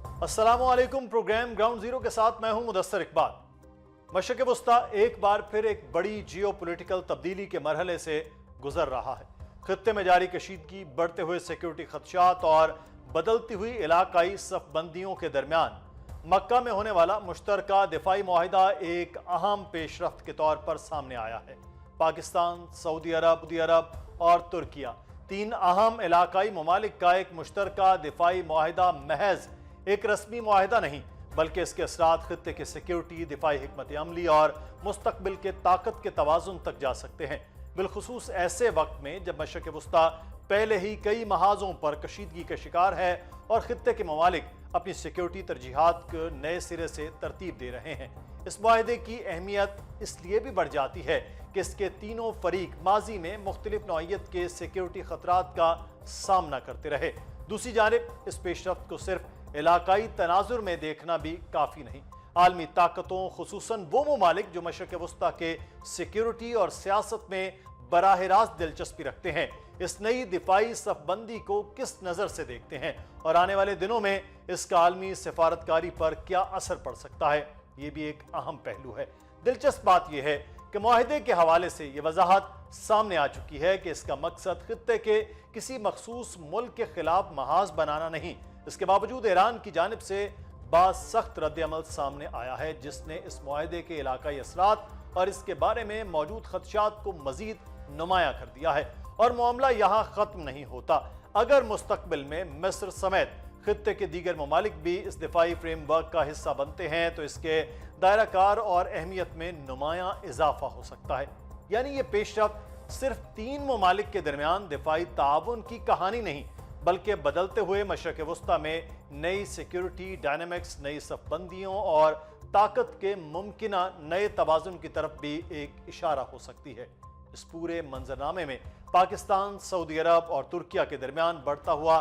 अस्सलामुअलैकुम। Programme ground zero के साथ मैं हूं मुदस्सर इकबाल। मशरिक़ वस्ता एक बार फिर एक बड़ी जियोपॉलिटिकल तब्दीली के मरहले से गुजर रहा है। खित्ते में जारी कशीदगी, बढ़ते हुए सिक्योरिटी खदशात और बदलती हुई इलाकाई सफबंदियों के दरमियान मक्का में होने वाला मुश्तरका दिफाई मुआहिदा एक अहम पेशरफ्त के तौर पर सामने आया है। पाकिस्तान, सऊदी अरब और तुर्किया, तीन अहम इलाकाई ममालिक का एक मुश्तरका दिफाई मुआहिदा महज एक रस्मी मुआहिदा नहीं, बल्कि इसके असरात खित्ते की सिक्योरिटी, दिफाई हिकमत अमली और मुस्तकबिल के ताकत के तवाजुन तक जा सकते हैं। बिलखुसूस ऐसे वक्त में जब मशरिक़ वस्ता पहले ही कई महाजों पर कशीदगी का शिकार है और खित्ते के ममालिक अपनी सिक्योरिटी तरजीहात को नए सिरे से तरतीब दे रहे हैं। इस मुआहिदे की अहमियत इसलिए भी बढ़ जाती है कि इसके तीनों फरीक माजी में मुख्तलिफ नौइयत के सिक्योरिटी खतरात का सामना करते रहे। दूसरी जानिब इस पेशरफ्त को सिर्फ इलाकाई तनाजुर में देखना भी काफ़ी नहीं। आलमी ताकतों, खुसूसन वो ममालिक जो मशरिक़ वस्ता के सिक्योरिटी और सियासत में बराह रास्त दिलचस्पी रखते हैं, इस नई दिफाई सफबंदी को किस नज़र से देखते हैं और आने वाले दिनों में इसका आलमी सिफारतकारी पर क्या असर पड़ सकता है, ये भी एक अहम पहलू है। दिलचस्प बात यह है कि मुआहिदे के हवाले से यह वजाहत सामने आ चुकी है कि इसका मकसद खित्ते के किसी मखसूस मुल्क के खिलाफ महाज बनाना नहीं। इसके बावजूद ईरान की जानिब से बासख्त रद्द-ए-अमल सामने आया है, जिसने इस मुआहिदे के इलाकाई असरात और इसके बारे में मौजूद खदशात को मजीद नुमाया कर दिया है। और मामला यहाँ ख़त्म नहीं होता। अगर मुस्तकबिल में मिस्र समेत खित्ते के दीगर ममालिक भी इस दिफाई फ्रेमवर्क का हिस्सा बनते हैं तो इसके दायरा कार और अहमियत में नुमाया इजाफा हो सकता है। यानी ये पेशरफ्त सिर्फ तीन ममालिक के दरमियान दिफाई ताउन की कहानी नहीं, बल्कि बदलते हुए मशरिक़ वस्ता में नई सिक्योरिटी डायनामिक्स, नई सफबंदियों और ताकत के मुमकिना नए तवाज़ुन की तरफ भी एक इशारा हो सकती है। इस पूरे मंजरनामे में पाकिस्तान, सऊदी अरब और तुर्किया के दरमियान बढ़ता हुआ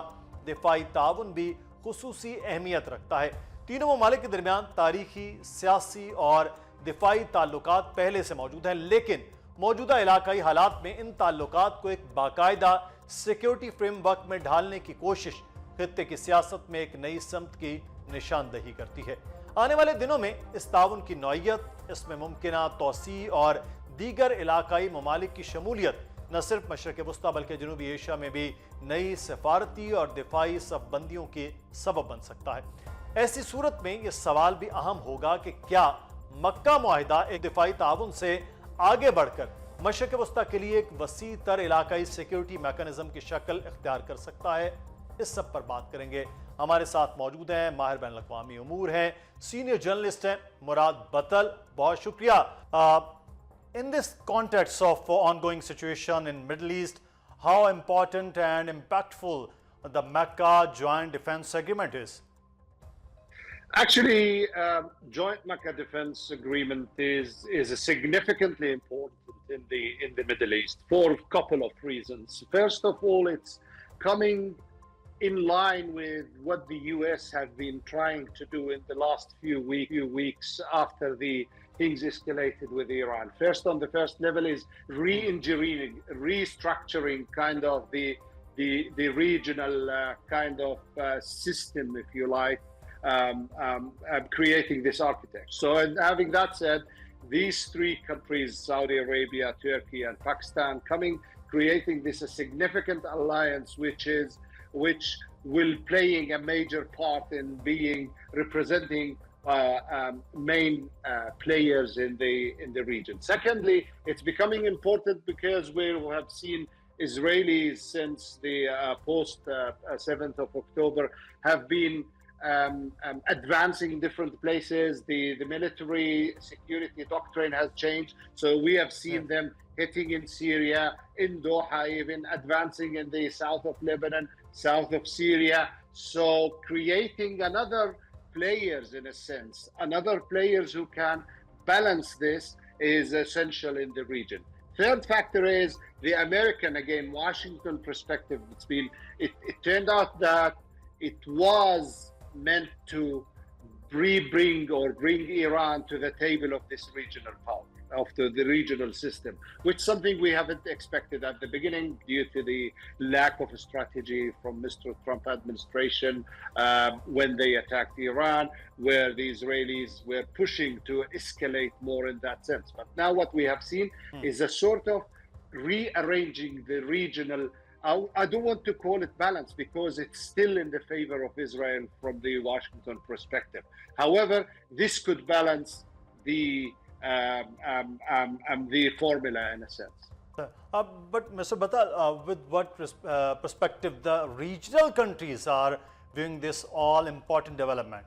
दिफाई ताउन भी खुसूसी अहमियत रखता है। तीनों ममालिक के दरमियान तारीखी, सियासी और दिफाई ताल्लुकात पहले से मौजूद हैं, लेकिन मौजूदा इलाकाई हालात में इन ताल्लुकात को एक बाकायदा सिक्योरिटी फ्रेमवर्क में ढालने की कोशिश खित्ते की सियासत में एक नई समत की निशानदही करती है। आने वाले दिनों में इस ताउन की नौइयत, इसमें मुमकिना तोसी और दीगर इलाकाई ममालिक की शमूलियत न सिर्फ मशरिक़ वस्ता बल्कि जनूबी एशिया में भी नई सफारती और दिफाई सफबंदियों के सबब बन सकता है। ऐसी सूरत में यह सवाल भी अहम होगा कि क्या मक्का मुआहिदा एक दिफाई ताउन से आगे बढ़कर मशरिक़ वस्ता के लिए एक वसी तर इलाकाई सिक्योरिटी मैकेनिज्म की शक्ल इख्तियार कर सकता है? इस सब पर बात करेंगे। हमारे साथ मौजूद हैं माहिर बैनुल अक़वामी उमूर हैं, सीनियर जर्नलिस्ट हैं मुराद बतल। बहुत शुक्रिया। In this context of ongoing situation in Middle East, how important and impactful the Mecca Joint Defense Agreement is? Actually, Joint Mecca Defense Agreement is significantly important in the Middle East for a couple of reasons. First of all, it's coming in line with what the US have been trying to do in the last few weeks after the things escalated with Iran. First, on the first level is re-engineering, restructuring kind of the regional kind of system, if you like, creating this architecture. So, and having that said, these three countries, Saudi Arabia, Turkey, and Pakistan, creating this a significant alliance, which will playing a major part in being representing main players in the region. Secondly, it's becoming important because we have seen Israelis since the post 7th of October have been advancing in different places. The military security doctrine has changed, so we have seen them hitting in Syria, in Doha, even advancing in the south of Lebanon, south of Syria. So creating another players, in a sense, another players who can balance this is essential in the region. Third factor is the American, again, Washington perspective. It turned out that it was meant to bring Iran to the table of this regional power. the regional system, which is something we haven't expected at the beginning due to the lack of a strategy from Mr. Trump administration when they attacked Iran, where the Israelis were pushing to escalate more in that sense. But now what we have seen is a sort of rearranging the regional. I don't want to call it balance because it's still in the favor of Israel from the Washington perspective. However, this could balance the formula in a sense. But Mr. Batal, with what perspective the regional countries are viewing this all-important development?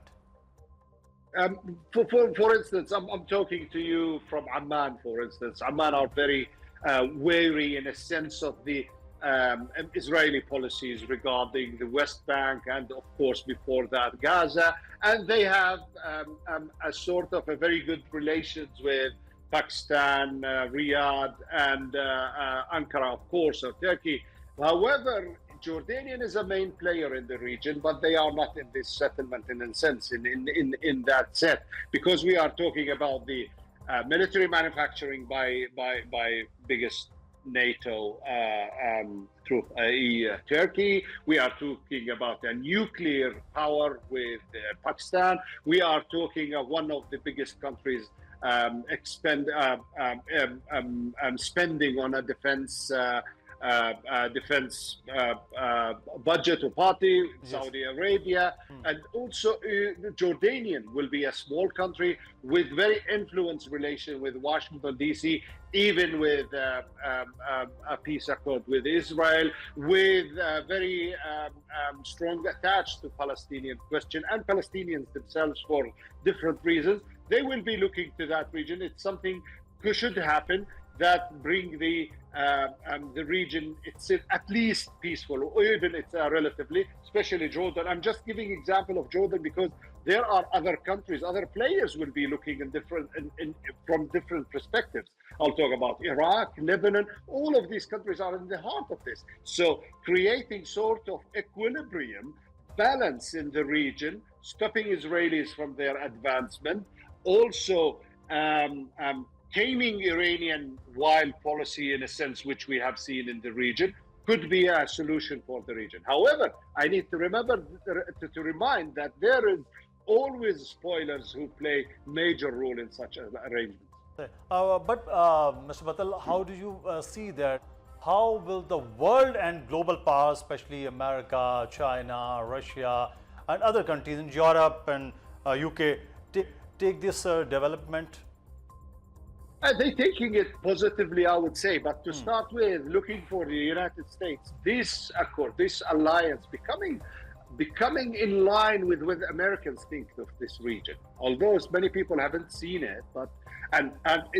For instance, I'm talking to you from Amman, for instance. Amman are very wary in a sense of the Israeli policies regarding the West Bank and, of course, before that, Gaza. And they have a sort of a very good relations with Pakistan, Riyadh, and Ankara, of course, or Turkey. However, Jordanian is a main player in the region, but they are not in this settlement in a sense, in that set, because we are talking about the military manufacturing by biggest NATO through Turkey. We are talking about a nuclear power with Pakistan. We are talking of one of the biggest countries spending on a defense budget or party, yes. Saudi Arabia, and also Jordanian will be a small country with very influenced relation with Washington DC, even with a peace accord with Israel, with very strong attached to Palestinian question and Palestinians themselves for different reasons. They will be looking to that region. It's something should happen that bring the region it's at least peaceful, or even it's relatively, especially Jordan. I'm just giving example of Jordan because there are other countries, other players will be looking in different from different perspectives. I'll talk about Iraq, Lebanon. All of these countries are in the heart of this. So creating sort of equilibrium, balance in the region, stopping Israelis from their advancement, also taming Iranian wild policy in a sense, which we have seen in the region, could be a solution for the region. However, I need to remember to remind that there is always spoilers who play major role in such arrangements. But Mr. Batal, how do you see that? How will the world and global powers, especially America, China, Russia, and other countries in Europe and UK, take this development? They're taking it positively, I would say. But to start with, looking for the United States, this accord, this alliance becoming in line with what Americans think of this region. Although many people haven't seen it, but and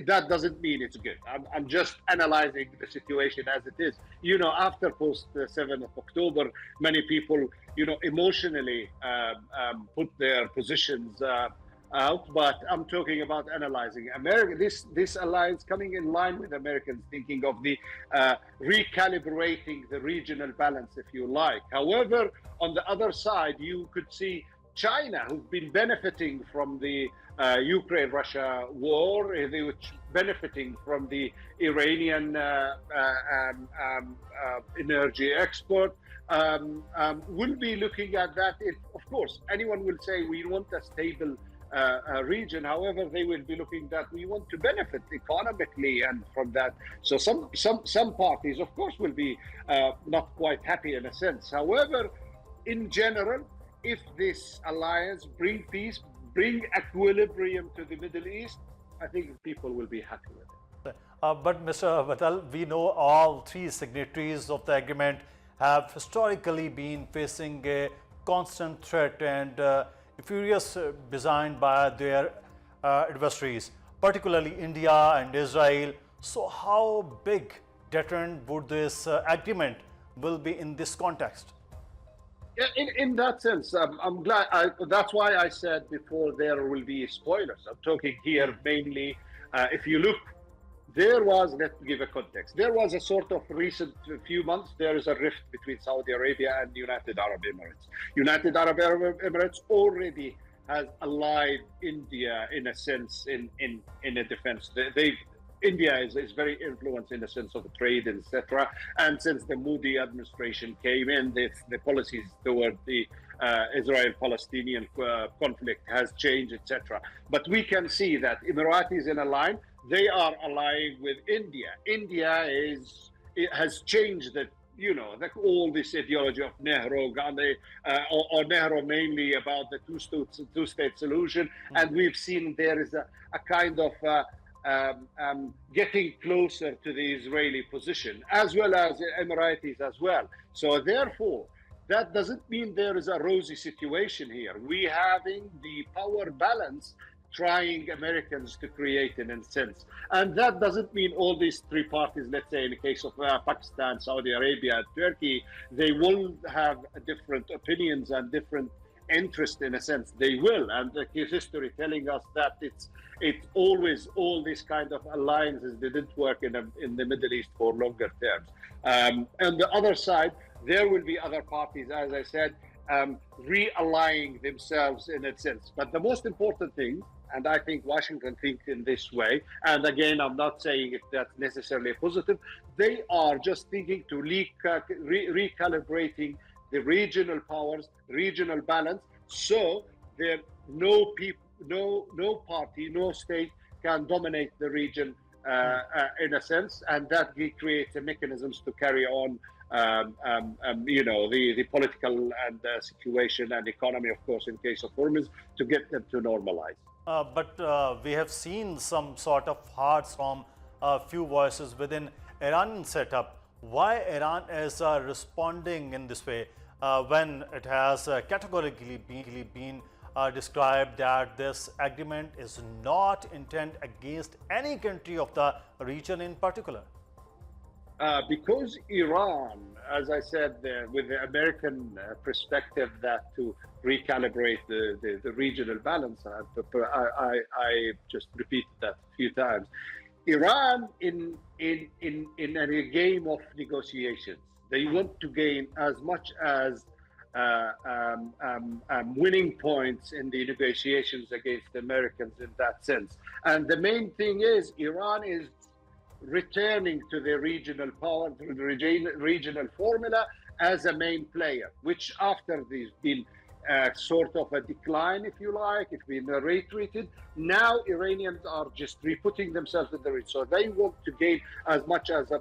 that doesn't mean it's good. I'm just analyzing the situation as it is. You know, after post 7th of October, many people, emotionally put their positions out, but I'm talking about analyzing America. This alliance coming in line with Americans thinking of the recalibrating the regional balance, if you like. However, on the other side, you could see China, who've been benefiting from the Ukraine-Russia war, they were benefiting from the Iranian energy export. We'll be looking at that. Of course, anyone will say we want a stable region. However, they will be looking that we want to benefit economically and from that. So some parties, of course, will be not quite happy in a sense. However, in general, if this alliance bring peace, bring equilibrium to the Middle East, I think people will be happy with it. But Mr. Batal, we know all three signatories of the agreement have historically been facing a constant threat and furious design by their adversaries, particularly India and Israel. So how big deterrent would this agreement will be in this context? Yeah, in that sense, I'm glad. That's why I said before there will be spoilers. I'm talking here mainly, if you look, let's give a context. There was a sort of recent few months, there is a rift between Saudi Arabia and United Arab Emirates. United Arab Emirates already has allied India in a sense in a defense. India is very influenced in the sense of trade, etc. And since the Modi administration came in, the policies toward the Israel-Palestinian conflict has changed, etc. But we can see that Emiratis in a line, they are allying with India. It has changed the all this ideology of Nehru, Gandhi, or Nehru mainly about the two-state solution, and we've seen there is a kind of getting closer to the Israeli position, as well as the Emiratis as well. So therefore, that doesn't mean there is a rosy situation here. We having the power balance trying Americans to create in a sense. And that doesn't mean all these three parties, let's say in the case of Pakistan, Saudi Arabia, and Turkey, they will have different opinions and different interest in a sense. They will, and the history telling us that it's always all these kind of alliances didn't work in the Middle East for longer terms. On the other side, there will be other parties, as I said, realigning themselves in a sense. But the most important thing, and I think Washington thinks in this way, and again, I'm not saying if that's necessarily positive, they are just thinking to recalibrating the regional powers, regional balance, so there no party, no state can dominate the region in a sense, and that creates the mechanisms to carry on the political and situation and economy, of course, in case of Hormuz, to get them to normalize. But we have seen some sort of hearts from a few voices within Iranian setup. Why Iran is responding in this way when it has categorically been described that this agreement is not intended against any country of the region in particular? Because Iran, as I said, with the American perspective, that to recalibrate the regional balance, I just repeated that a few times. Iran, in a game of negotiations, they want to gain as much as winning points in the negotiations against the Americans in that sense. And the main thing is Iran is returning to the regional power, to the regional formula as a main player, which after there's been sort of a decline, if you like, it's been retreated. Now Iranians are just re-putting themselves in the region. So they want to gain as much as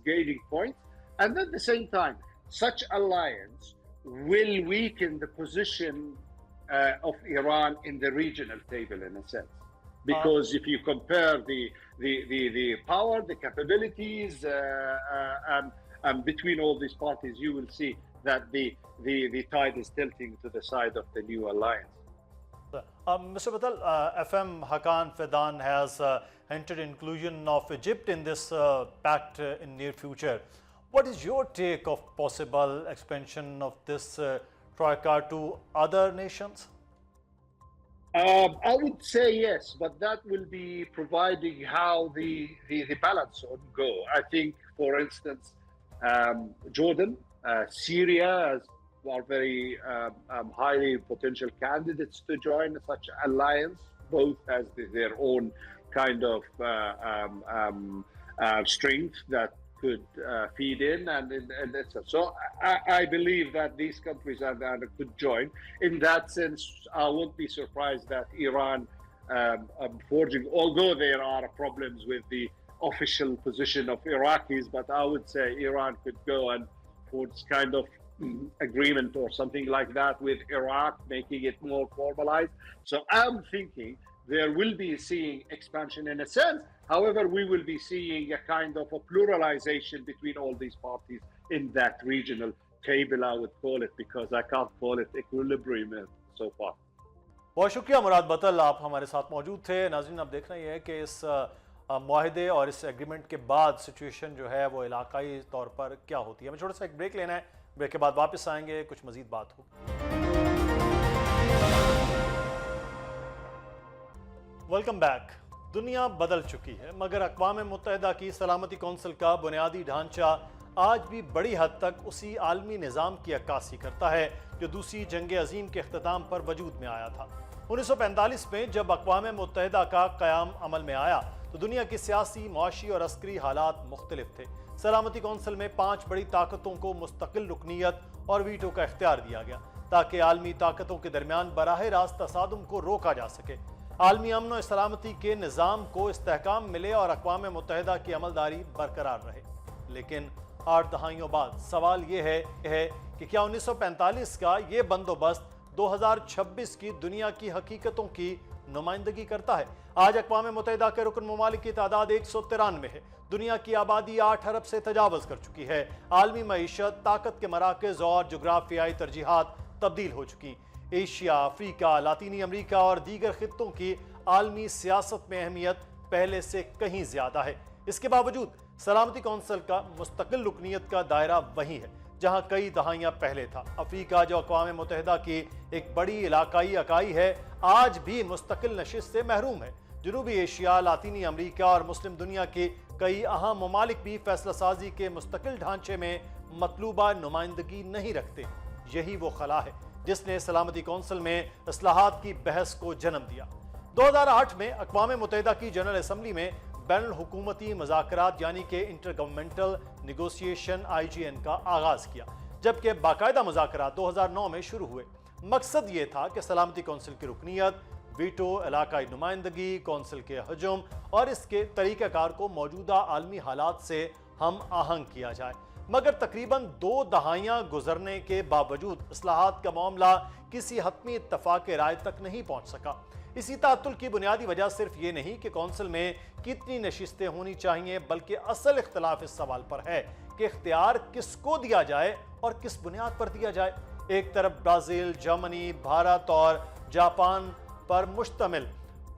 gaining points. And at the same time, such alliance will weaken the position of Iran in the regional table in a sense. Because if you compare the power, the capabilities between all these parties, you will see that the tide is tilting to the side of the new alliance. Mr. Batal, FM Hakan Fidan has entered inclusion of Egypt in this pact in near future. What is your take of possible expansion of this troika to other nations? I would say yes, but that will be providing how the balance would go. I think, for instance, Jordan, Syria are very highly potential candidates to join such alliance, both as their own kind of strength that could feed in and etc. So I believe that these countries could join. In that sense, I won't be surprised that Iran forging, although there are problems with the official position of Iraqis, but I would say Iran could go and forge kind of agreement or something like that with Iraq, making it more formalized. So I'm thinking there will be seeing expansion in a sense. However, we will be seeing a kind of a pluralization between all these parties in that regional table, I would call it, because I can't call it equilibrium so far. बहुत शुक्रिया मुराद बतल, आप हमारे साथ मौजूद थे। नाज़रीन, आप देख रहे हैं कि इस मुआहदे और इस एग्रीमेंट के बाद सिचुएशन जो है वो इलाकाई तौर पर क्या होती है। हमें छोटा सा एक ब्रेक लेना है, ब्रेक के बाद वापस आएंगे, कुछ मज़ीद बात हो। Welcome back. दुनिया बदल चुकी है, मगर अक़वाम मुत्तहिदा की सलामती कौंसिल का बुनियादी ढांचा आज भी बड़ी हद तक उसी आलमी निज़ाम की अक्कासी करता है जो दूसरी जंग अज़ीम के अख्ताम पर वजूद में आया था। 1945 में जब अक़वाम मुत्तहिदा का क़याम अमल में आया तो दुनिया की सियासी, मुआशी और अस्करी हालात मुख्तलिफ थे। सलामती कौंसिल में 5 बड़ी ताकतों को मुस्तकिल रुकनियत और वीटो का इख्तियार दिया गया ताकि आलमी ताकतों के दरमियान बराह रास्त तसादुम को रोका जा सके, आलमी अमन और सलामती के निज़ाम को इस्तेहकाम मिले और अक़वाम मुत्तहिदा की अमलदारी बरकरार रहे। लेकिन 8 दहाइयों बाद सवाल ये है कि क्या 1945 का ये बंदोबस्त 2026 की दुनिया की हकीकतों की नुमाइंदगी करता है? आज अक़वाम मुत्तहिदा के रुकन ममालिक की तादाद 193 है। दुनिया की आबादी 8 अरब से तजावज़ कर चुकी है। आलमी मईशत, ताकत के मराकज़ और जोग्राफियाई तरजीहात तब्दील हो चुकी। एशिया, अफ्रीका, लातीनी अमरीका और दीगर खित्तों की आलमी सियासत में अहमियत पहले से कहीं ज़्यादा है। इसके बावजूद सलामती कौंसिल का मुस्तकिल रुकनियत का दायरा वही है जहां कई दहाइयां पहले था। अफ्रीका, जो अक़वाम मुत्तहिदा की एक बड़ी इलाकाई इकाई है, आज भी मुस्तकिल नशिस्त से महरूम है। जनूबी एशिया, लातीनी अमरीका और मुस्लिम दुनिया के कई अहम ममालिक भी फैसला साजी के मुस्तकिल ढांचे में मतलूबा नुमाइंदगी नहीं रखते। यही वो खला है जिसने सलामती कौंसिल में इस्लाहात की बहस को जन्म दिया। 2008 में अक़वाम मुत्तहिदा की जनरल असम्बली में बैनुल हुकूमती मुज़ाकरात यानी कि इंटर गवर्नमेंटल निगोशिएशन IGN का आगाज किया, जबकि बाकायदा मुज़ाकरात 2009 में शुरू हुए। मकसद ये था कि सलामती कौंसिल की रुकनियत, वीटो, इलाकाई नुमाइंदगी, कौंसिल के हजम और इसके तरीक़ाकार को मौजूदा आलमी हालात से हम आहंग किया जाए। मगर तकरीबन 2 दहाइयां गुजरने के बावजूद इस्लाहात का मामला किसी हतमी इत्तफाक राय तक नहीं पहुंच सका। इसी तातुल की बुनियादी वजह सिर्फ ये नहीं कि कौंसिल में कितनी नशिस्तें होनी चाहिए, बल्कि असल इख्तलाफ इस सवाल पर है कि इख्तियार किसको दिया जाए और किस बुनियाद पर दिया जाए। एक तरफ ब्राज़ील, जर्मनी, भारत और जापान पर मुश्तमिल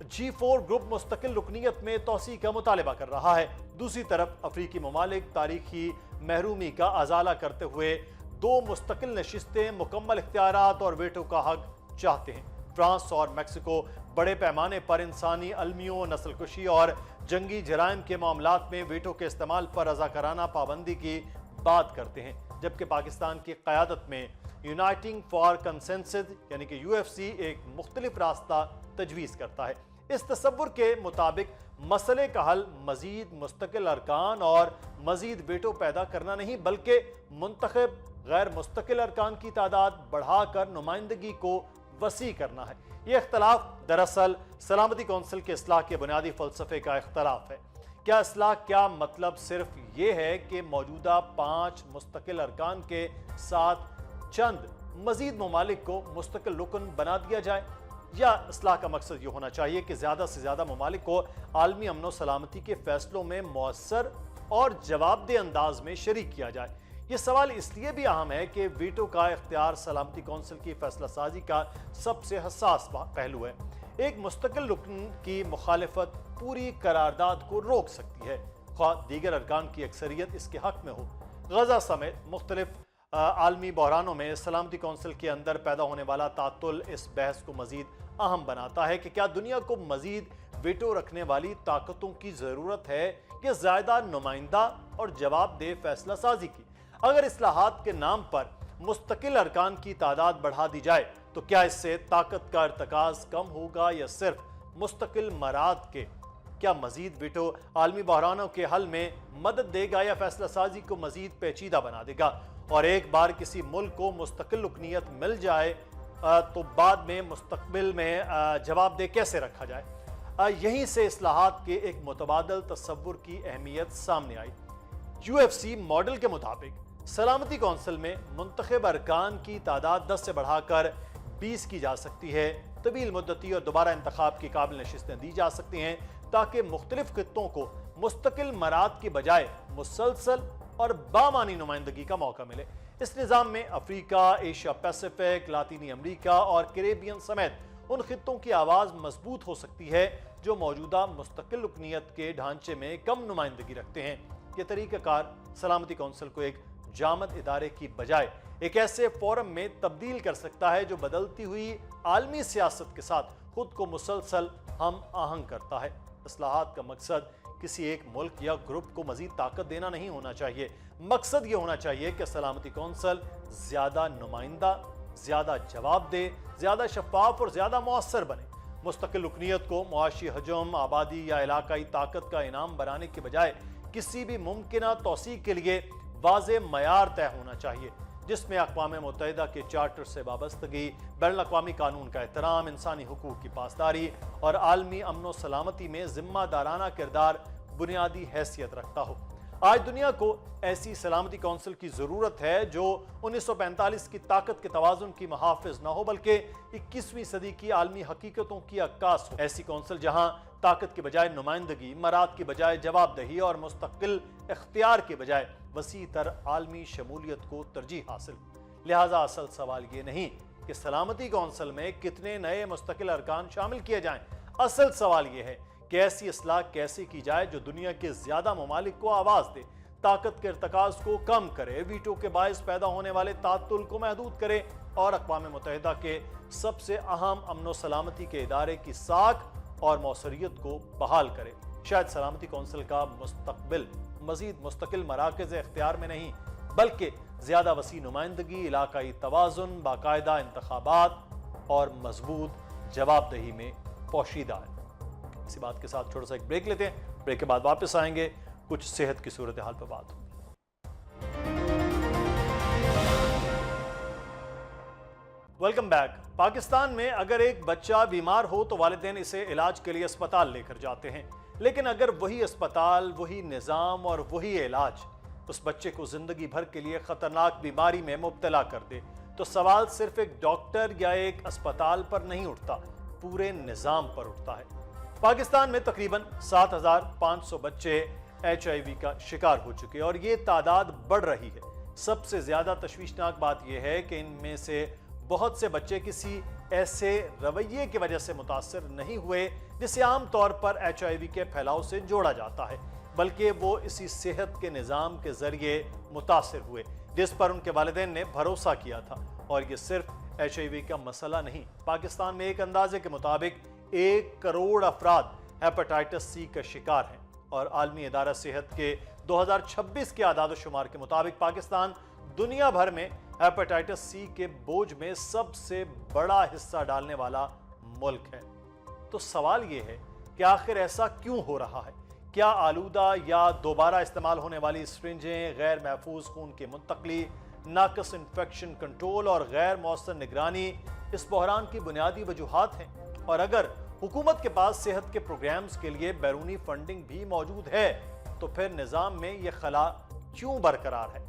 G4 ग्रुप मुस्तकिल रुकनियत में तोसी का मुतालबा कर रहा है। दूसरी तरफ अफ्रीकी ममालिक तारीखी महरूमी का अजाला करते हुए 2 मुस्तकिल नशिस्तें, मुकम्मल इख्तियारात और वेटो का हक चाहते हैं। फ्रांस और मैक्सिको बड़े पैमाने पर इंसानी अलमियों, नस्लकुशी और जंगी जराइम के मामलात में वेटो के इस्तेमाल पर रज़ाकाराना पाबंदी की बात करते हैं, जबकि पाकिस्तान की क़यादत में यूनाइटिंग फॉर कंसेंसस यानी कि UFC एक मुख्तलिफ रास्ता तजवीज़ करता है। इस तसव्वुर के मुताबिक मसले का हल मजीद मुस्तकिल अरकान और मजीद वेटो पैदा करना नहीं, बल्कि मुंतखब गैर मुस्तकिल अरकान की तादाद बढ़ाकर नुमाइंदगी को वसी करना है। यह इख्तलाफ दरअसल सलामती कौंसिल के इस्लाह के बुनियादी फ़लसफ़े का इख्तलाफ है। क्या इस्लाह क्या मतलब सिर्फ ये है कि मौजूदा 5 मुस्तकिल अरकान के साथ चंद मजीद ममालिक को मुस्तकिल रुकन बना दिया जाए, या इस्लाह का मकसद ये होना चाहिए कि ज़्यादा से ज़्यादा ममालिक को आलमी अमन व सलामती के फैसलों में मौसर और जवाबदेह अंदाज में शरीक किया जाए। ये सवाल इसलिए भी अहम है कि वीटो का इख्तियार सलामती कौंसिल की फैसला साजी का सबसे हसास पहलू है। एक मुस्तकिल रुकन की मुखालिफत पूरी करारदाद को रोक सकती है, ख्वाह दीगर अरकान की अक्सरियत इसके हक में हो। गजा समेत मुख्तलिफ आलमी बहरानों में सलामती कौंसिल के अंदर पैदा होने वाला तातुल इस बहस को मजीद अहम बनाता है कि क्या दुनिया को मजीद वेटो रखने वाली ताकतों की ज़रूरत है कि ज़्यादा नुमाइंदा और जवाबदेह फैसला साजी की। अगर इस्लाहात के नाम पर मुस्तकिल अरकान की तादाद बढ़ा दी जाए तो क्या इससे ताकत का इर्तकाज कम होगा या सिर्फ मुस्तकिल मराद के? क्या मजीद वेटो आलमी बहरानों के हल में मदद देगा या फैसला साजी को मजीद पेचीदा बना देगा? और एक बार किसी मुल्क को मुस्तकिल रुकनियत मिल जाए तो बाद में मुस्तकबिल में जवाबदेह कैसे रखा जाए? यहीं से इस्लाहात के एक मुतबादल तस्वुर की अहमियत सामने आई। UFC मॉडल के मुताबिक सलामती कौंसिल में मुंतखब अरकान की तादाद 10 से बढ़ाकर 20 की जा सकती है। तवील मुद्दती और दोबारा इंतखाब की काबिल नशिस्तें दी जा सकती हैं ताकि मुख्तलिफ खित्तों को मुस्तकिल मराद की बजाय मुसलसल और बामानी नुमाइंदगी का मौका मिले। इस निज़ाम में अफ्रीका, एशिया पैसिफिक, लातीनी अमरीका और कैरेबियन समेत उन खित्तों की आवाज़ मजबूत हो सकती है जो मौजूदा मुस्तकिल रुकनियत के ढांचे में कम नुमाइंदगी रखते हैं। ये तरीक़ाकार सलामती कौंसिल को एक जामद इदारे की बजाय एक ऐसे फोरम में तब्दील कर सकता है जो बदलती हुई आलमी सियासत के साथ खुद को मुसलसल हम आहंग करता है। इस्लाहात का मकसद किसी एक मुल्क या ग्रुप को मजीद ताकत देना नहीं होना चाहिए। मकसद ये होना चाहिए कि सलामती कौंसिल ज़्यादा नुमाइंदा, ज़्यादा जवाबदेह, ज़्यादा शफाफ और ज़्यादा मौसर बने। मुस्तकिल रुकनियत को मुआशी हजम, आबादी या इलाकाई ताकत का इनाम बनाने के बजाय किसी भी मुमकिन तौसीक के लिए वाज़े मयार तय होना चाहिए, जिसमें अक़वाम मुत्तहिदा के चार्टर से वाबस्तगी, बैनुल-अक़वामी कानून का एहतराम, इंसानी हुकूक की पासदारी और आलमी अमन व सलामती में जिम्मेदाराना किरदार बुनियादी हैसियत रखता हो। आज दुनिया को ऐसी सलामती कौंसिल की जरूरत है जो 1945 की ताकत के तवाज़ुन की मुहाफ़िज न हो, बल्कि 21वीं सदी की आलमी हकीकतों की अक्कास हो। ऐसी कौंसिल जहां ताकत के बजाय नुमाइंदगी, मराद के बजाय जवाबदही और मुस्तकिल इख्तियार के बजाय वसी तर आलमी शमूलियत को तरजीह हासिल। लिहाजा असल सवाल ये नहीं कि सलामती कौंसिल में कितने नए मुस्तकिल अरकान शामिल किए जाएं, असल सवाल यह है कि ऐसी इस्लाह कैसे की जाए जो दुनिया के ज्यादा ममालिक को आवाज दे, ताकत के इर्तकाज को कम करे, वीटो के बायस पैदा होने वाले तातुल को महदूद करे और अक़वाम मुत्तहिदा के सबसे अहम अमन व सलामती के इदारे की साख और मौसरियत को बहाल करे। शायद सलामती कौंसिल का मुस्तकबिल मजीद मुस्तकिल मराकज़ इख्तियार में नहीं, बल्कि ज्यादा वसी नुमाइंदगी, इलाकाई तवाज़ुन, बाकायदा इंतखाबात और मजबूत जवाबदही में पोशीदा है। इसी बात के साथ छोटा सा एक ब्रेक लेते हैं। ब्रेक के बाद वापस आएंगे, कुछ सेहत की सूरत हाल पर बात होगी। Welcome back. पाकिस्तान में अगर एक बच्चा बीमार हो तो वालिदैन इसे इलाज के लिए अस्पताल लेकर जाते हैं, लेकिन अगर वही अस्पताल, वही निज़ाम और वही इलाज उस बच्चे को जिंदगी भर के लिए खतरनाक बीमारी में मुब्तला कर दे, तो सवाल सिर्फ एक डॉक्टर या एक अस्पताल पर नहीं उठता, पूरे निज़ाम पर उठता है। पाकिस्तान में तकरीबन 7,500 बच्चे HIV का शिकार हो चुके और ये तादाद बढ़ रही है। सबसे ज्यादा तशवीशनाक बात यह है कि इनमें से बहुत से बच्चे किसी ऐसे रवैये की वजह से मुतासर नहीं हुए जिसे आम तौर पर HIV के फैलाव से जोड़ा जाता है, बल्कि वो इसी सेहत के निज़ाम के जरिए मुतासर हुए जिस पर उनके वालिदैन ने भरोसा किया था। और ये सिर्फ HIV का मसला नहीं, पाकिस्तान में एक अंदाजे के मुताबिक 1 करोड़ अफराद हेपेटाइटिस C का शिकार हैं और आलमी इदारा सेहत के 2026 के आदाद-ओ-शुमार के मुताबिक पाकिस्तान दुनिया भर में हेपेटाइटिस C के बोझ में सबसे बड़ा हिस्सा डालने वाला मुल्क है। तो सवाल ये है कि आखिर ऐसा क्यों हो रहा है? क्या आलूदा या दोबारा इस्तेमाल होने वाली सिरिंजें, गैर महफूज खून की मुंतकली, नाकस इन्फेक्शन कंट्रोल और गैर मौसर निगरानी इस बहरान की बुनियादी वजूहात हैं? और अगर हुकूमत के पास सेहत के प्रोग्राम्स के लिए बैरूनी फंडिंग भी मौजूद है तो फिर निज़ाम में यह खला क्यों बरकरार है?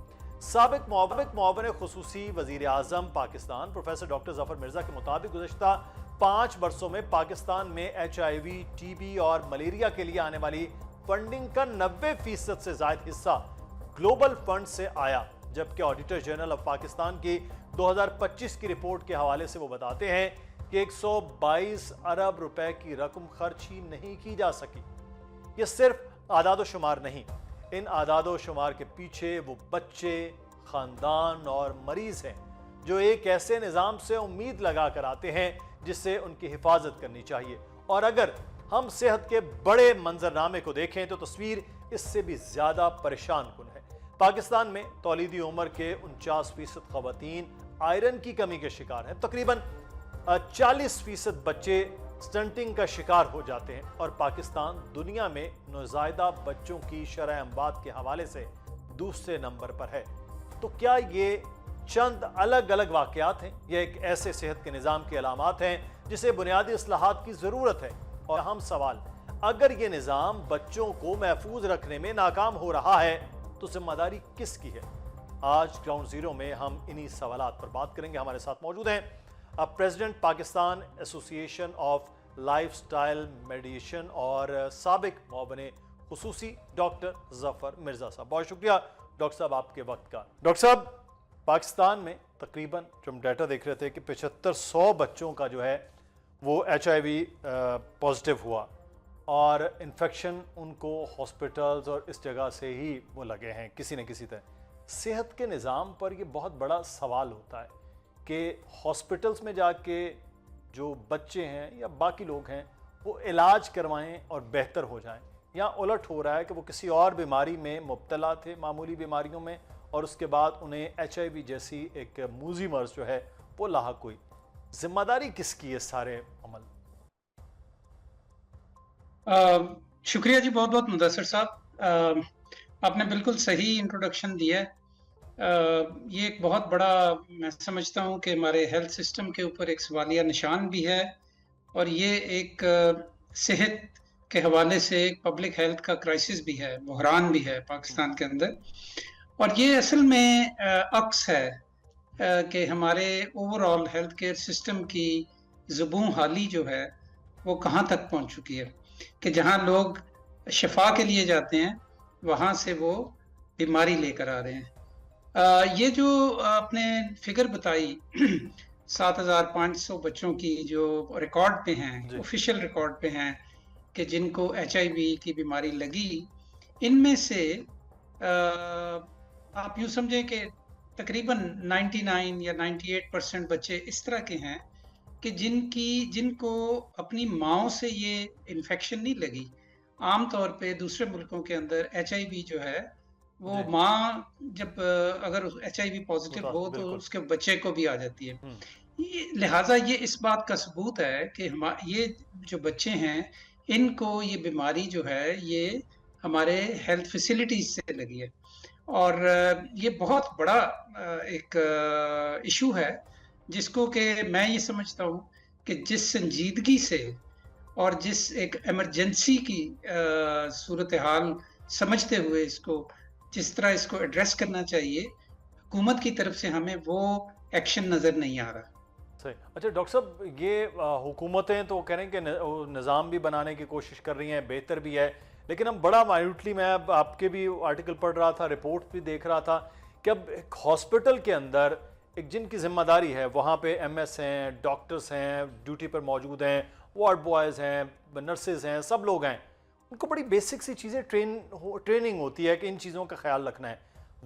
साबिक मुआविन खुसूसी वज़ीर आज़म पाकिस्तान प्रोफेसर डॉक्टर ज़फ़र मिर्ज़ा के मुताबिक गुज़श्ता 5 वर्षों में पाकिस्तान में HIV, TB और मलेरिया के लिए आने वाली फंडिंग का 90% से ज़ायद हिस्सा ग्लोबल फंड से आया, जबकि ऑडिटर जनरल ऑफ पाकिस्तान की 2025 की रिपोर्ट के हवाले से वो बताते हैं कि 122 अरब रुपए की रकम खर्च ही नहीं की जा सकी। ये सिर्फ आदाद-ओ-शुमार नहीं, इन आदाद-ओ-शुमार के पीछे वो बच्चे, खानदान और मरीज हैं जो एक ऐसे निज़ाम से उम्मीद लगा कर आते हैं जिससे उनकी हिफाजत करनी चाहिए। और अगर हम सेहत के बड़े मंजरनामे को देखें तो तस्वीर इससे भी ज्यादा परेशान कुन है। पाकिस्तान में तौलीदी उम्र के 49% खवातीन आयरन की कमी के शिकार हैं, तकरीबन 40% बच्चे स्टंटिंग का शिकार हो जाते हैं और पाकिस्तान दुनिया में नौज़ायदा बच्चों की शरह अमवात के हवाले से दूसरे नंबर पर है। तो क्या ये चंद अलग अलग वाकयात हैं? यह एक ऐसे सेहत के निज़ाम के अलामात हैं जिसे बुनियादी इस्लाहात की ज़रूरत है। और अहम सवाल, अगर ये निज़ाम बच्चों को महफूज रखने में नाकाम हो रहा है तो जिम्मेदारी किसकी है? आज ग्राउंड जीरो में हम इन्हीं सवालात पर बात करेंगे। हमारे साथ मौजूद हैं president Pakistan association of lifestyle मेडिएशन और साबिक मुआविन खुसूसी डॉक्टर ज़फ़र मिर्ज़ा साहब। बहुत शुक्रिया डॉक्टर साहब आपके वक्त का। डॉक्टर साहब, पाकिस्तान में तकरीबन जो हम डाटा देख रहे थे कि 7500 बच्चों का जो है वो HIV पॉजिटिव हुआ और इन्फेक्शन उनको हॉस्पिटल्स और इस जगह से ही वो लगे हैं किसी न किसी तरह। सेहत के निज़ाम पर ये बहुत बड़ा सवाल होता है कि हॉस्पिटल्स में जाके जो बच्चे हैं या बाकी लोग हैं वो इलाज करवाएं और बेहतर हो जाएं, या उलट हो रहा है कि वो किसी और बीमारी में मुब्तला थे, मामूली बीमारियों में, और उसके बाद उन्हें HIV जैसी एक मूजी मर्ज जो है वो लाहक हुई। जिम्मेदारी किसकी है सारे अमल? शुक्रिया जी, बहुत बहुत मुदस्सिर साहब। आपने बिल्कुल सही इंट्रोडक्शन दिया है। ये एक बहुत बड़ा, मैं समझता हूँ कि हमारे हेल्थ सिस्टम के ऊपर एक सवालिया निशान भी है, और ये एक सेहत के हवाले से एक पब्लिक हेल्थ का क्राइसिस भी है, बहरान भी है पाकिस्तान के अंदर। और ये असल में अक्स है कि हमारे ओवरऑल हेल्थ केयर सिस्टम की ज़ुबूं हाली जो है वो कहाँ तक पहुँच चुकी है, कि जहाँ लोग शिफा के लिए जाते हैं वहाँ से वो बीमारी लेकर आ रहे हैं। ये जो आपने फिगर बताई 7,500 बच्चों की जो रिकॉर्ड पे हैं, ऑफिशियल रिकॉर्ड पे हैं, कि जिनको HIV की बीमारी लगी, इनमें से आप यूँ समझें कि तकरीबन 99 या 98% बच्चे इस तरह के हैं कि जिनको अपनी माँओं से ये इन्फेक्शन नहीं लगी। आम तौर पे दूसरे मुल्कों के अंदर HIV जो है वो माँ जब अगर HIV पॉजिटिव हो तो उसके बच्चे को भी आ जाती है। लिहाजा ये इस बात का सबूत है कि ये जो बच्चे हैं इनको ये बीमारी जो है ये हमारे हेल्थ फैसिलिटीज से लगी है। और ये बहुत बड़ा एक इशू है जिसको कि मैं ये समझता हूँ कि जिस संजीदगी से और जिस एक इमरजेंसी की सूरत हाल समझते हुए इसको जिस तरह इसको एड्रेस करना चाहिए, हुकूमत की तरफ से हमें वो एक्शन नज़र नहीं आ रहा। सही। अच्छा डॉक्टर साहब, ये हुकूमतें तो कह रहे हैं कि निज़ाम भी बनाने की कोशिश कर रही हैं, बेहतर भी है, लेकिन हम बड़ा माइन्यूटली, मैं अब आपके भी आर्टिकल पढ़ रहा था, रिपोर्ट भी देख रहा था कि अब एक हॉस्पिटल के अंदर एक जिनकी जिम्मेदारी है वहाँ पे MS हैं, डॉक्टर्स हैं, ड्यूटी पर मौजूद हैं, वार्ड बॉयज़ हैं, नर्सेज हैं, सब लोग हैं, उनको बड़ी बेसिक सी चीज़ें ट्रेनिंग होती है कि इन चीज़ों का ख्याल रखना है।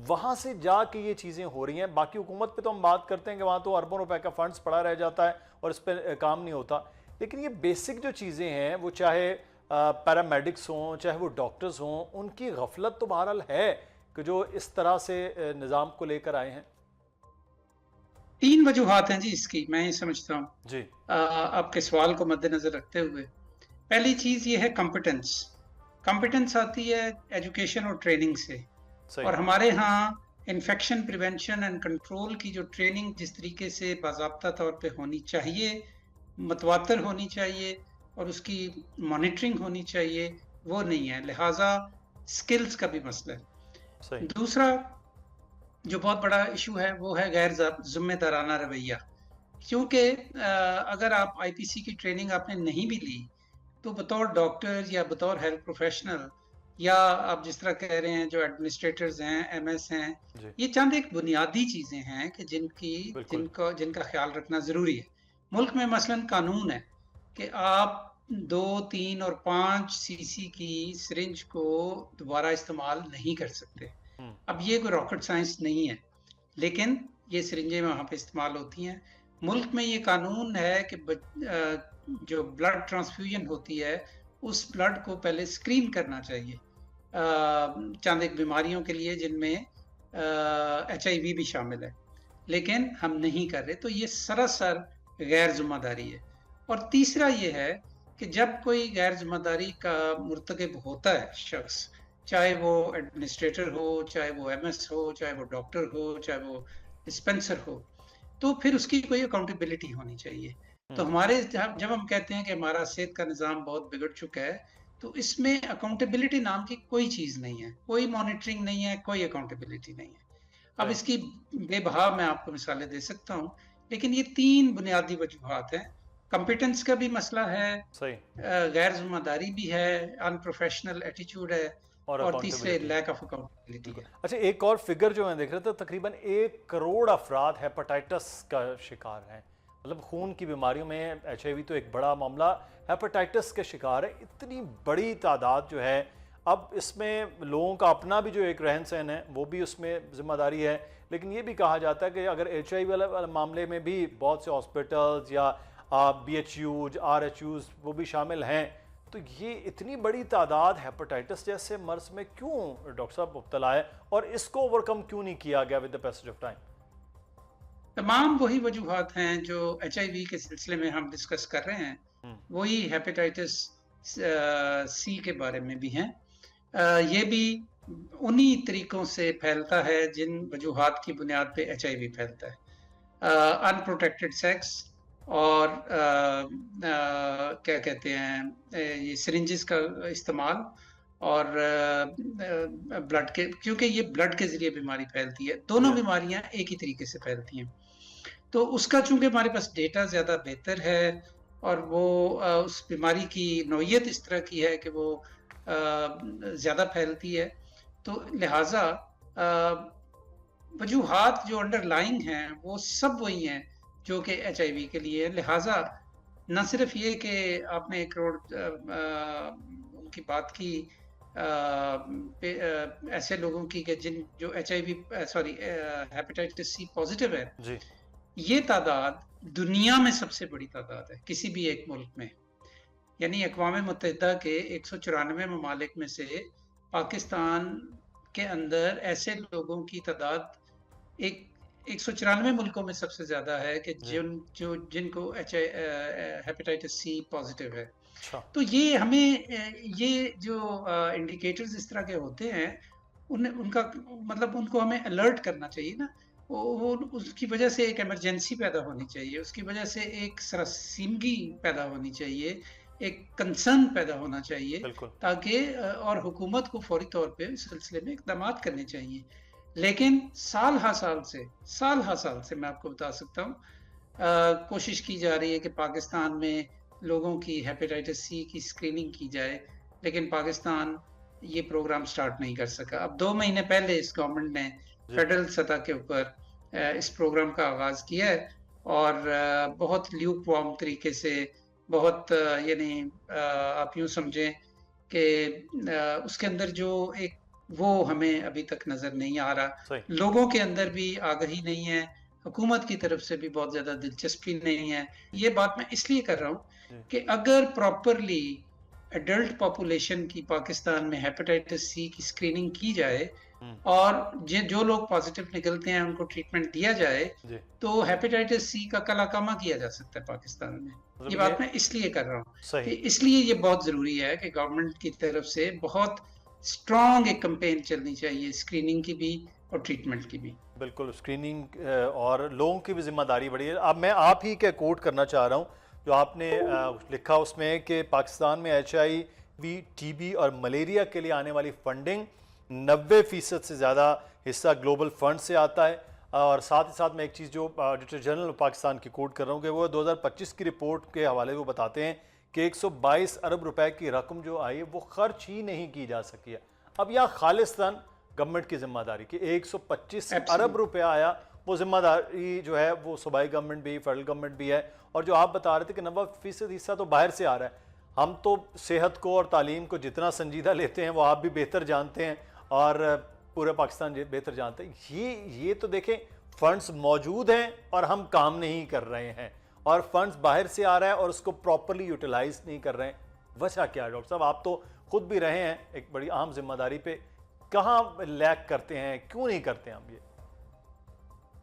वहाँ से जाके ये चीज़ें हो रही हैं। बाकी हुकूमत पे तो हम बात करते हैं कि वहाँ तो अरबों रुपए का फंड्स पड़ा रह जाता है और इस पर काम नहीं होता, लेकिन ये बेसिक जो चीज़ें हैं वो चाहे पैरामेडिक्स हों चाहे वो डॉक्टर्स हों, उनकी गफलत तो बहरहाल है कि जो इस तरह से निज़ाम को लेकर आए हैं। 3 वजूहात हैं जी इसकी, मैं ये समझता हूँ जी। आपके सवाल को मद्देनजर रखते हुए। पहली चीज़ ये है कॉम्पिटेंस। कॉम्पिटेंस आती है एजुकेशन और ट्रेनिंग से, और हमारे यहाँ इन्फेक्शन प्रिवेंशन एंड कंट्रोल की जो ट्रेनिंग जिस तरीके से बाज़ाब्ता तौर पे होनी चाहिए, मतवातर होनी चाहिए और उसकी मॉनिटरिंग होनी चाहिए, वो नहीं है। लिहाजा स्किल्स का भी मसला है। दूसरा जो बहुत बड़ा इशू है वो है गैर जिम्मेदाराना रवैया। क्योंकि अगर आप IPC की ट्रेनिंग आपने नहीं भी ली तो बतौर डॉक्टर या बतौर हेल्थ प्रोफेशनल या आप जिस तरह कह रहे हैं जो एडमिनिस्ट्रेटर्स हैं, MS हैं, ये चंद एक बुनियादी चीज़ें हैं कि जिनका ख्याल रखना ज़रूरी है। मुल्क में मसलन कानून है कि आप 2, 3 और 5 cc की सिरिंज को दोबारा इस्तेमाल नहीं कर सकते। अब ये कोई रॉकेट साइंस नहीं है, लेकिन ये सिरिंजें वहाँ पे इस्तेमाल होती हैं। मुल्क में ये कानून है कि जो ब्लड ट्रांसफ्यूजन होती है उस ब्लड को पहले स्क्रीन करना चाहिए चंद एक बीमारियों के लिए जिनमें HIV भी शामिल है, लेकिन हम नहीं कर रहे, तो ये सरासर गैर जिम्मेदारी है। और तीसरा ये है कि जब कोई गैर जिम्मेदारी का मुर्तकिब होता है शख्स, चाहे वो एडमिनिस्ट्रेटर हो, चाहे वो MS हो, चाहे वो डॉक्टर हो, चाहे वो डिस्पेंसर हो, तो फिर उसकी कोई अकाउंटेबिलिटी होनी चाहिए। तो हमारे जब हम कहते हैं कि हमारा सेहत का निज़ाम बहुत बिगड़ चुका है, तो इसमें अकाउंटेबिलिटी नाम की कोई चीज़ नहीं है, कोई मॉनिटरिंग नहीं है, कोई अकाउंटेबिलिटी नहीं है। अब इसकी बेबहा मैं आपको मिसालें दे सकता हूँ, लेकिन ये 3 बुनियादी वजूहात हैं। कॉम्पिटेंस का भी मसला है, गैर जिम्मेदारी भी है, अनप्रोफेशनल एटीट्यूड है, और तीसरे लैक ऑफ अकाउंटेबिलिटी है। अच्छा, एक और फिगर जो मैं देख रहा था, तकरीबन 1 करोड़ अफराद हेपेटाइटिस का शिकार हैं। मतलब खून की बीमारियों में HIV तो एक बड़ा मामला, हेपेटाइटिस के शिकार है इतनी बड़ी तादाद जो है। अब इसमें लोगों का अपना भी जो एक रहन सहन है वो भी उसमें जिम्मेदारी है, लेकिन ये भी कहा जाता है कि अगर HIV वाले मामले में भी बहुत से हॉस्पिटल्स या BHUs, RHUs वो भी शामिल हैं, तो ये इतनी बड़ी तादाद हेपेटाइटिस जैसे मर्ज में क्यों डॉक्टर साहब मुब्तला है और इसको ओवरकम क्यों नहीं किया गया with the passage of time? तमाम वही वजूहात हैं जो HIV के सिलसिले में हम डिस्कस कर रहे हैं, वही हेपेटाइटिस सी के बारे में भी हैं। ये भी उन्हीं तरीकों से फैलता है जिन वजूहात की बुनियाद पे HIV फैलता है। अनप्रोटेक्टेड सेक्स और क्या कहते हैं ये सिरिंजेस का इस्तेमाल और ब्लड के, क्योंकि ये ब्लड के जरिए बीमारी फैलती है, दोनों बीमारियां एक ही तरीके से फैलती हैं। तो उसका चूंकि हमारे पास डेटा ज़्यादा बेहतर है और वो उस बीमारी की नौइयत इस तरह की है कि वो ज़्यादा फैलती है, तो लिहाजा वजूहात जो अंडरलाइंग हैं वो सब वही हैं जो कि HIV के लिए है। लिहाजा न सिर्फ ये कि आपने 1 करोड़ उनकी बात की ऐसे लोगों की कि जिन जो हेपेटाइटिस C पॉजिटिव है जी। ये तादाद दुनिया में सबसे बड़ी तादाद है किसी भी एक मुल्क में। यानी अक़वाम मुत्तहिदा के 194 ममालिक में से पाकिस्तान के अंदर ऐसे लोगों की तादाद 194 मुल्कों में सबसे ज़्यादा है कि जिनको हेपेटाइटिस C पॉजिटिव है। तो ये हमें ये जो इंडिकेटर्स इस तरह के होते हैं उनका मतलब उनको हमें अलर्ट करना चाहिए ना। वो उसकी वजह से एक इमरजेंसी पैदा होनी चाहिए, उसकी वजह से एक सरसीमगी पैदा होनी चाहिए, एक कंसर्न पैदा होना चाहिए ताकि और हुकूमत को फौरी तौर पे इस सिलसिले में इक़दाम करने चाहिए। लेकिन साल हा साल से मैं आपको बता सकता हूँ कोशिश की जा रही है कि पाकिस्तान में लोगों की हेपेटाइटिस C की स्क्रीनिंग की जाए, लेकिन पाकिस्तान ये प्रोग्राम स्टार्ट नहीं कर सका। अब 2 महीने पहले इस गवर्नमेंट ने फेडरल सतह के ऊपर इस प्रोग्राम का आगाज़ किया है और बहुत ल्यूक वार्म तरीके से, बहुत यानी आप यूँ समझें कि उसके अंदर जो एक वो हमें अभी तक नज़र नहीं आ रहा। लोगों के अंदर भी आगाही नहीं है, हुकूमत की तरफ से भी बहुत ज़्यादा दिलचस्पी नहीं है। ये बात मैं इसलिए कर रहा हूँ कि अगर प्रॉपरली एडल्ट पॉपुलेशन की पाकिस्तान में हेपेटाइटिस C की स्क्रीनिंग की जाए और जो लोग पॉजिटिव निकलते हैं उनको ट्रीटमेंट दिया जाए तो हेपेटाइटिस C का कलाकामा किया जा सकता है पाकिस्तान में। ये बात मैं इसलिए कर रहा हूँ कि इसलिए ये बहुत ज़रूरी है कि गवर्नमेंट की तरफ से बहुत स्ट्रॉन्ग एक कैंपेन चलनी चाहिए स्क्रीनिंग की भी और ट्रीटमेंट की भी। बिल्कुल, स्क्रीनिंग और लोगों की भी जिम्मेदारी बड़ी है। अब मैं आप ही के कोट करना चाह रहा हूँ जो आपने लिखा उसमें कि पाकिस्तान में HIV, TB और मलेरिया के लिए आने वाली फंडिंग 90% से ज़्यादा हिस्सा ग्लोबल फंड से आता है। और साथ ही साथ मैं एक चीज़ जो ऑडिटर जनरल पाकिस्तान की कोट कर रहा हूँ कि वो 2025 की रिपोर्ट के हवाले वो बताते हैं कि 122 अरब रुपए की रकम जो आई है वो खर्च ही नहीं की जा सकी है। अब यहाँ खालिस्तान गवर्नमेंट की जिम्मेदारी कि 125 अरब रुपया आया, वो जिम्मेदारी जो है वो सूबाई गवर्नमेंट भी, फेडरल गवर्नमेंट भी है। और जो आप बता रहे थे कि 90% हिस्सा तो बाहर से आ रहा है। हम तो सेहत को और तालीम को जितना संजीदा लेते हैं वो आप भी बेहतर जानते हैं और पूरा पाकिस्तान बेहतर जानते हैं। ये तो देखें, फंड्स मौजूद हैं और हम काम नहीं कर रहे हैं और फंड्स बाहर से आ रहा है और उसको प्रॉपरली यूटिलाइज नहीं कर रहे हैं। वजह क्या है डॉक्टर साहब? आप तो खुद भी रहे हैं एक बड़ी अहम जिम्मेदारी पे, कहाँ लैक करते हैं, क्यों नहीं करते हैं हम ये?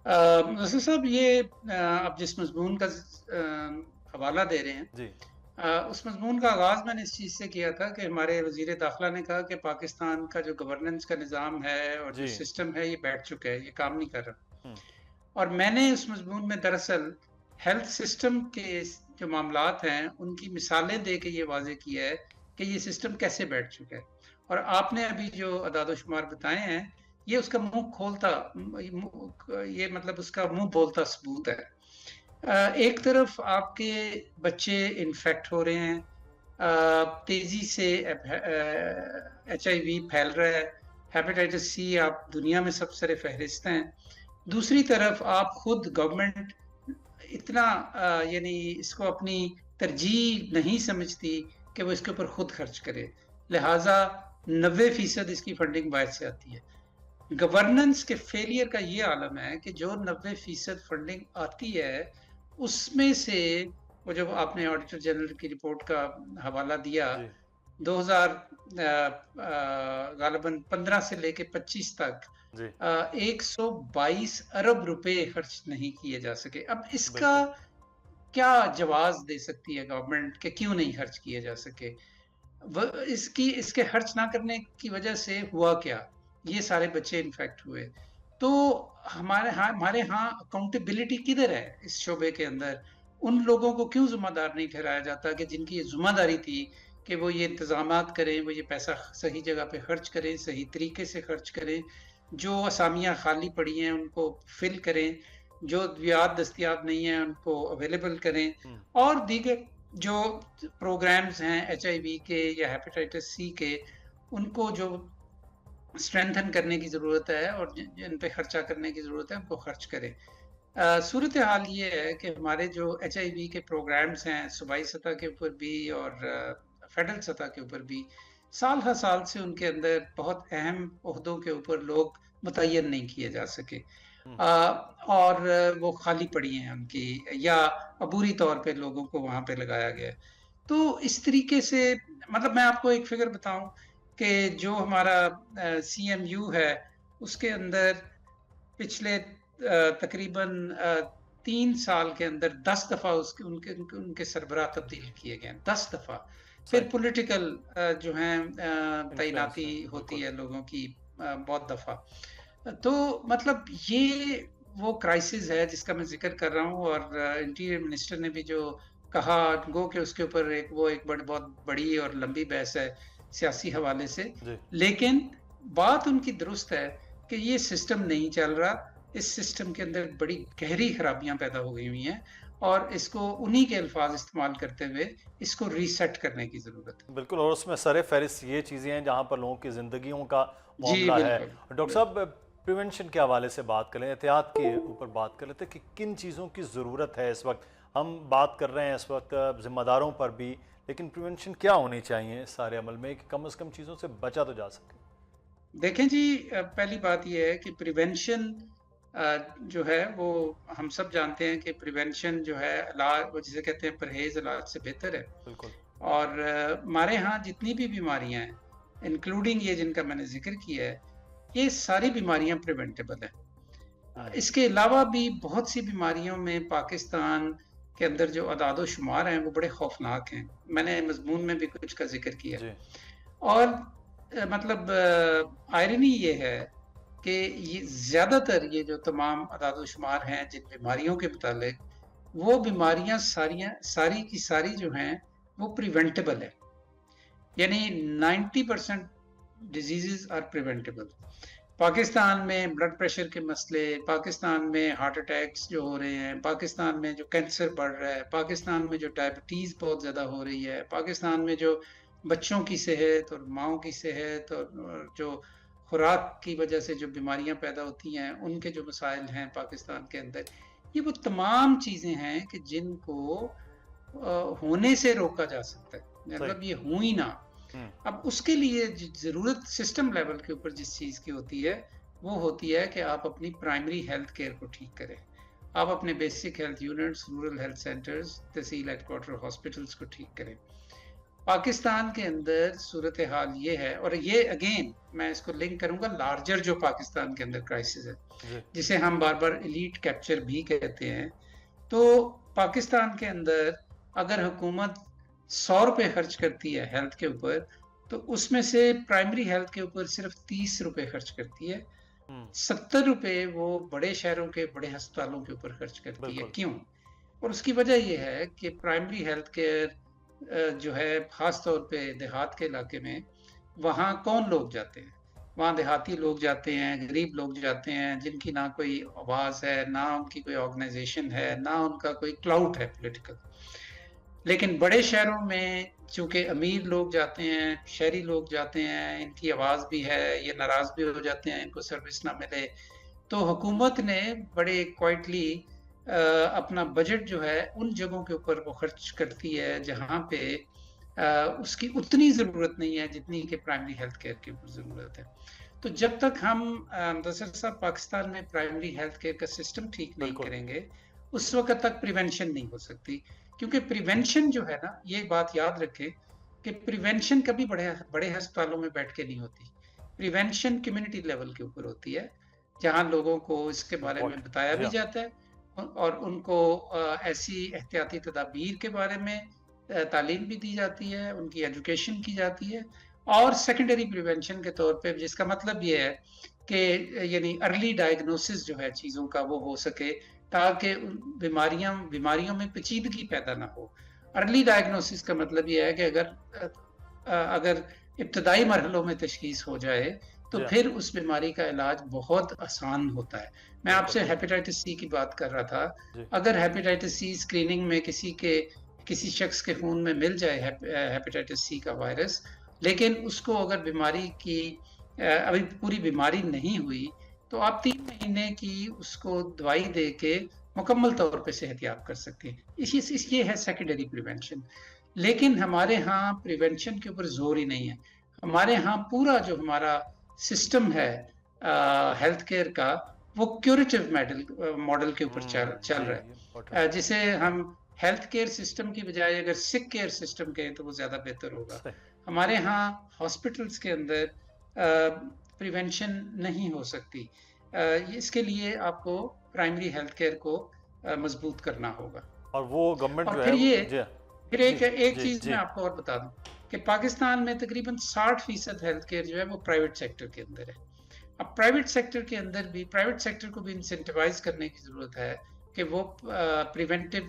नसीर साहब, ये आप जिस मजमून का हवाला दे रहे हैं जी, उस मजमून का आगाज़ मैंने इस चीज़ से किया था कि हमारे वज़ीर दाखिला ने कहा कि पाकिस्तान का जो गवर्नेंस का निज़ाम है और जो सिस्टम है ये बैठ चुका है, ये काम नहीं कर रहा। और मैंने उस मजमून में दरअसल हेल्थ सिस्टम के जो मामलात हैं उनकी मिसालें दे के ये वाज़ेह किया है कि ये सिस्टम कैसे बैठ चुका है। और आपने अभी जो अदाद शुमार बताए हैं ये उसका मुंह खोलता, ये मतलब उसका मुंह बोलता सबूत है। एक तरफ आपके बच्चे इन्फेक्ट हो रहे हैं, तेजी से HIV फैल रहा है, हेपेटाइटिस C आप दुनिया में सबसे फहरिस्त हैं। दूसरी तरफ आप खुद गवर्नमेंट इतना यानी इसको अपनी तरजीह नहीं समझती कि वो इसके ऊपर खुद खर्च करे, लिहाजा 90% इसकी फंडिंग बाहर से आती है। गवर्नेंस के फेलियर का ये आलम है कि जो 90% फंडिंग आती है उसमें से वो जब आपने ऑडिटर जनरल की रिपोर्ट का हवाला दिया 2000 गालिबन 15 से लेके 25 तक 122 अरब रुपए खर्च नहीं किए जा सके। अब इसका क्या जवाब दे सकती है गवर्नमेंट कि क्यों नहीं खर्च किए जा सके? इसके खर्च ना करने की वजह से हुआ क्या, ये सारे बच्चे इन्फेक्ट हुए। तो हमारे यहाँ अकाउंटेबिलिटी किधर है इस शोबे के अंदर? उन लोगों को क्यों जिम्मेदार नहीं ठहराया जाता कि जिनकी ये जिम्मेदारी थी कि वो ये इंतजामात करें, वो ये पैसा सही जगह पे खर्च करें, सही तरीके से खर्च करें, जो असामियाँ खाली पड़ी हैं उनको फिल करें, जो अद्वियात दस्तियाब नहीं है उनको अवेलेबल करें, और दीगर जो प्रोग्राम्स हैं HIV के या हेपेटाइटिस C के, उनको जो स्ट्रेंथन करने की ज़रूरत है और जिन पे खर्चा करने की ज़रूरत है उनको खर्च करें। सूरत हाल ये है कि हमारे जो HIV के प्रोग्राम्स हैं सूबाई सतह के ऊपर भी और फेडरल सतह के ऊपर भी, साल हर साल से उनके अंदर बहुत अहम ओहदों के ऊपर लोग मुतय्यन नहीं किए जा सके, और वो खाली पड़ी हैं उनकी, या अबूरी तौर पे लोगों को वहाँ पे लगाया गया है। तो इस तरीके से, मतलब मैं आपको एक फिगर बताऊं कि जो हमारा CMU है उसके अंदर पिछले तकरीबन 3 साल के अंदर 10 दफा उनके सरबराह तब्दील किए गए, 10 दफा। फिर पॉलिटिकल जो है तैनाती होती है लोगों की बहुत दफा। तो मतलब ये वो क्राइसिस है जिसका मैं जिक्र कर रहा हूँ, और इंटीरियर मिनिस्टर ने भी जो कहा गो कि उसके ऊपर एक बहुत बड़ी और लंबी बहस है सियासी हवाले से, लेकिन बात उनकी दुरुस्त है कि ये सिस्टम नहीं चल रहा, इस सिस्टम के अंदर बड़ी गहरी खराबियां पैदा हो गई हुई हैं, और इसको उन्हीं के अल्फाज इस्तेमाल करते हुए इसको रीसेट करने की जरूरत है। बिल्कुल, और उसमें सरे फहरिस्त ये चीज़ें हैं जहाँ पर लोगों की ज़िंदगियों का मामला है। डॉक्टर साहब, प्रिवेंशन के हवाले से बात करें, एहतियात के ऊपर बात कर लेते हैं कि किन चीज़ों की ज़रूरत है इस वक्त। हम बात कर रहे हैं इस वक्त जिम्मेदारों पर भी, लेकिन प्रिवेंशन क्या होनी चाहिए इस सारे अमल में कि कम से कम चीज़ों से बचा तो जा सके? देखें जी, पहली बात यह है कि प्रिवेंशन जो है वो हम सब जानते हैं कि प्रिवेंशन जो है इलाज, जिसे कहते हैं परहेज इलाज से बेहतर है। बिल्कुल। और हमारे यहाँ जितनी भी बीमारियां हैं, इंक्लूडिंग ये जिनका मैंने जिक्र किया है, ये सारी बीमारियां प्रिवेंटेबल हैं। इसके अलावा भी बहुत सी बीमारियों में पाकिस्तान के अंदर जो अदाद शुमार हैं वो बड़े खौफनाक हैं, मैंने मजमून में भी कुछ का जिक्र किया। और मतलब आयरनी ये है कि ये ज़्यादातर ये जो तमाम अदाद शुमार हैं जिन बीमारियों के मुतालिक, वो बीमारियां सारी की सारी जो हैं वो प्रिवेंटेबल है, यानी 90% डिजीज़ आर प्रिवेंटेबल। पाकिस्तान में ब्लड प्रेशर के मसले, पाकिस्तान में हार्ट अटैक्स जो हो रहे हैं, पाकिस्तान में जो कैंसर बढ़ रहा है, पाकिस्तान में जो डायबिटीज़ बहुत ज़्यादा हो रही है, पाकिस्तान में जो बच्चों की सेहत और माओं की सेहत और जो खुराक की वजह से जो बीमारियां पैदा होती हैं उनके जो मसाइल हैं पाकिस्तान के अंदर, ये वो तमाम चीज़ें हैं कि जिनको होने से रोका जा सकता है, मतलब ये हुई ही ना। अब उसके लिए ज़रूरत सिस्टम लेवल के ऊपर जिस चीज़ की होती है वो होती है कि आप अपनी प्राइमरी हेल्थ केयर को ठीक करें, आप अपने basic health units, rural health centres, tehsil headquarter hospitals को ठीक करें। पाकिस्तान के अंदर सूरत हाल ये है, और ये अगेन मैं इसको लिंक करूंगा लार्जर जो पाकिस्तान के अंदर क्राइसिस है, जिसे हम बार बार एलीट कैप्चर भी कहते हैं। तो पाकिस्तान के अंदर अगर हुकूमत 100 रुपए खर्च करती है हेल्थ के ऊपर, तो उसमें से प्राइमरी हेल्थ के ऊपर सिर्फ 30 रुपए खर्च करती है, 70 रुपए वो बड़े शहरों के बड़े अस्पतालों के ऊपर खर्च करती है। क्यों? और उसकी वजह यह है कि प्राइमरी हेल्थ केयर जो है खास तौर पे देहात के इलाके में, वहाँ कौन लोग जाते हैं? वहाँ देहाती लोग जाते हैं, गरीब लोग जाते हैं, जिनकी ना कोई आवाज़ है, ना उनकी कोई ऑर्गेनाइजेशन है, ना उनका कोई क्लाउड है पॉलिटिकल। लेकिन बड़े शहरों में चूंकि अमीर लोग जाते हैं, शहरी लोग जाते हैं, इनकी आवाज़ भी है, ये नाराज़ भी हो जाते हैं इनको सर्विस ना मिले, तो हुकूमत ने बड़े क्वाइटली अपना बजट जो है उन जगहों के ऊपर वो खर्च करती है जहाँ पे उसकी उतनी ज़रूरत नहीं है जितनी कि प्राइमरी हेल्थ केयर की ऊपर ज़रूरत है। तो जब तक हम दरअसल साहब पाकिस्तान में प्राइमरी हेल्थ केयर का सिस्टम ठीक नहीं करेंगे, उस वक्त तक प्रिवेंशन नहीं हो सकती। क्योंकि प्रिवेंशन जो है ना, ये बात याद रखें कि प्रिवेंशन कभी बड़े अस्पतालों में बैठ के नहीं होती। प्रिवेंशन कम्युनिटी लेवल के ऊपर होती है, जहाँ लोगों को इसके बारे में बताया भी जाता है और उनको ऐसी एहतियाती तदाबीर के बारे में तालीम भी दी जाती है, उनकी एजुकेशन की जाती है, और सेकेंडरी प्रिवेंशन के तौर पे, जिसका मतलब ये है कि यानी अर्ली डायग्नोसिस जो है चीज़ों का वो हो सके, ताकि बीमारियों में पेचीदगी पैदा ना हो। अर्ली डायग्नोसिस का मतलब ये है कि अगर इब्तदाई मरहलों में तशखीस हो जाए तो फिर उस बीमारी का इलाज बहुत आसान होता है। मैं आपसे हेपेटाइटिस सी की बात कर रहा था। अगर हेपेटाइटिस सी स्क्रीनिंग में किसी शख्स के खून में मिल जाए हेपेटाइटिस सी का वायरस, लेकिन उसको अगर बीमारी की अभी पूरी बीमारी नहीं हुई, तो आप 3 महीने की उसको दवाई दे के मुकम्मल तौर पे सेहतयाब कर सकते हैं। ये है सेकेंडरी प्रिवेंशन। लेकिन हमारे यहाँ प्रिवेंशन के ऊपर जोर ही नहीं है। हमारे यहाँ पूरा जो हमारा सिस्टम है हेल्थ केयर का, वो क्यूरेटिव मॉडल के ऊपर चल रहा है, जिसे हम हेल्थ केयर सिस्टम की बजाय अगर सिक केयर सिस्टम कहें तो वो ज्यादा बेहतर होगा। हमारे यहाँ हॉस्पिटल्स के अंदर प्रिवेंशन नहीं हो सकती। इसके लिए आपको प्राइमरी हेल्थ केयर को मजबूत करना होगा। और वो गवर्नमेंट जो है, फिर एक चीज मैं आपको और बता दूं कि पाकिस्तान में तकरीबन 60% हेल्थ केयर जो है वो प्राइवेट सेक्टर के अंदर है। अब प्राइवेट सेक्टर को भी इंसेंटिवाइज करने की जरूरत है कि वो प्रिवेंटिव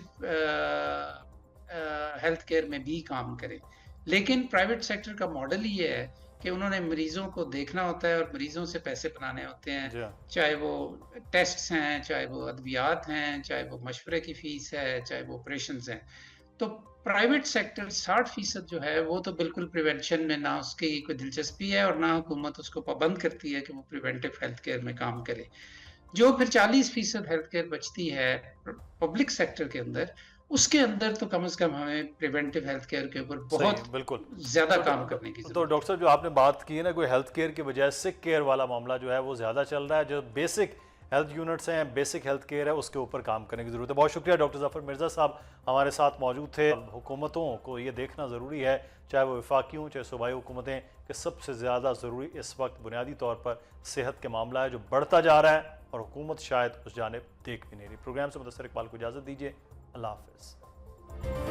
हेल्थ केयर में भी काम करे। लेकिन प्राइवेट सेक्टर का मॉडल ही ये है कि उन्होंने मरीजों को देखना होता है और मरीजों से पैसे बनाने होते हैं, चाहे वो टेस्ट्स हैं, चाहे वो अद्वियात हैं, चाहे वो मशवरे की फीस है, चाहे वो ऑपरेशंस हैं। तो प्राइवेट सेक्टर 60% जो है वो तो बिल्कुल प्रिवेंशन में ना उसकी कोई दिलचस्पी है, और ना हुकूमत उसको पाबंद करती है कि वो प्रिवेंटिव हेल्थ केयर में काम करे। जो फिर 40% हेल्थ केयर बचती है पब्लिक सेक्टर के अंदर, उसके अंदर तो कम से कम हमें प्रिवेंटिव हेल्थ केयर के ऊपर बहुत बिल्कुल ज्यादा काम करने की जरूरत है। तो डॉक्टर साहब, जो आपने बात की है ना, कोई हेल्थ केयर की बजाय सिक केयर वाला मामला जो है वो ज़्यादा चल रहा है। जो बेसिक हेल्थ यूनिट्स हैं, बेसिक हेल्थ केयर है, उसके ऊपर काम करने की ज़रूरत है। बहुत शुक्रिया डॉक्टर ज़फ़र मिर्ज़ा साहब हमारे साथ मौजूद थे। हुकूमतों को ये देखना ज़रूरी है, चाहे वो वफाकी हों चाहे सूबाई हुकूमतें, कि सबसे ज़्यादा ज़रूरी इस वक्त बुनियादी तौर पर सेहत के मामला है जो बढ़ता जा रहा है, और हुकूमत शायद उस जानिब देख भी नहीं रही। प्रोग्राम से मुदस्सर इकबाल को इजाज़त दीजिए। अल्लाह हाफ़िज़।